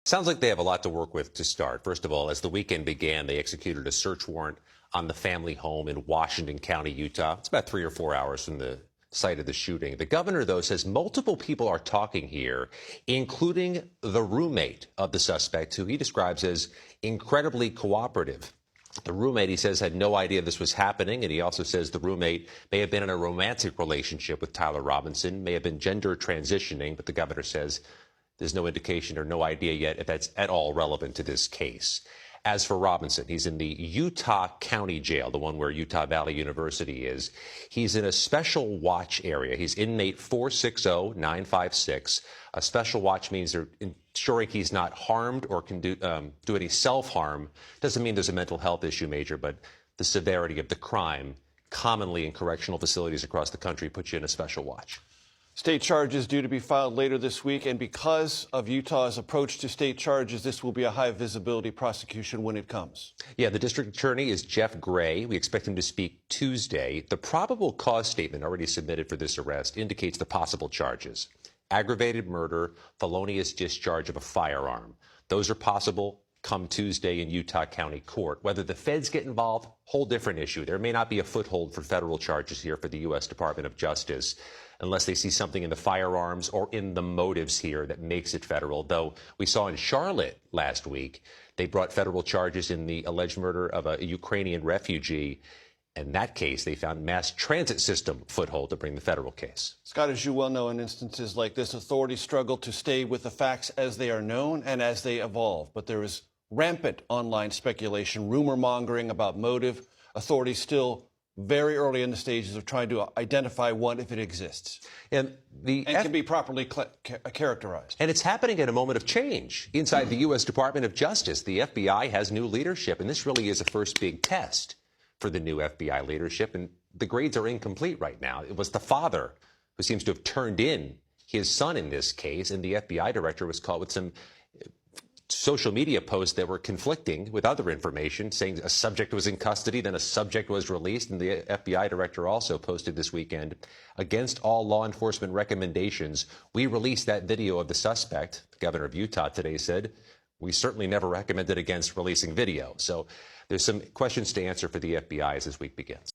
Sounds like they have a lot to work with to start. First of all, as the weekend began, they executed a search warrant on the family home in Washington County, Utah. It's about 3 or 4 hours from the site of the shooting. The governor, though, says multiple people are talking here, including the roommate of the suspect, who he describes as incredibly cooperative. The roommate, he says, had no idea this was happening, and he also says the roommate may have been in a romantic relationship with Tyler Robinson, may have been gender transitioning, but the governor says there's no indication or no idea yet if that's at all relevant to this case. As for Robinson, he's in the Utah County Jail, the one where Utah Valley University is. He's in a special watch area. He's inmate 460956. A special watch means they're ensuring he's not harmed or can do any self-harm. Doesn't mean there's a mental health issue, Major, but the severity of the crime commonly in correctional facilities across the country puts you in a special watch. State charges due to be filed later this week, and because of Utah's approach to state charges, this will be a high-visibility prosecution when it comes. Yeah, the district attorney is Jeff Gray. We expect him to speak Tuesday. The probable cause statement already submitted for this arrest indicates the possible charges: aggravated murder, felonious discharge of a firearm. Those are possible come Tuesday in Utah County Court. Whether the feds get involved, whole different issue. There may not be a foothold for federal charges here for the U.S. Department of Justice unless they see something in the firearms or in the motives here that makes it federal. Though we saw in Charlotte last week, they brought federal charges in the alleged murder of a Ukrainian refugee. In that case, they found mass transit system foothold to bring the federal case. Scott, as you well know, in instances like this, authorities struggle to stay with the facts as they are known and as they evolve. But there is rampant online speculation, rumor mongering about motive. Authorities still very early in the stages of trying to identify one if it exists. And can be properly characterized. And it's happening at a moment of change inside the U.S. Department of Justice. The FBI has new leadership, and this really is a first big test for the new FBI leadership. And the grades are incomplete right now. It was the father who seems to have turned in his son in this case, and the FBI director was caught with some social media posts that were conflicting with other information, saying a subject was in custody, then a subject was released. And the FBI director also posted this weekend, against all law enforcement recommendations, we released that video of the suspect. The governor of Utah today said, we certainly never recommended against releasing video. So there's some questions to answer for the FBI as this week begins.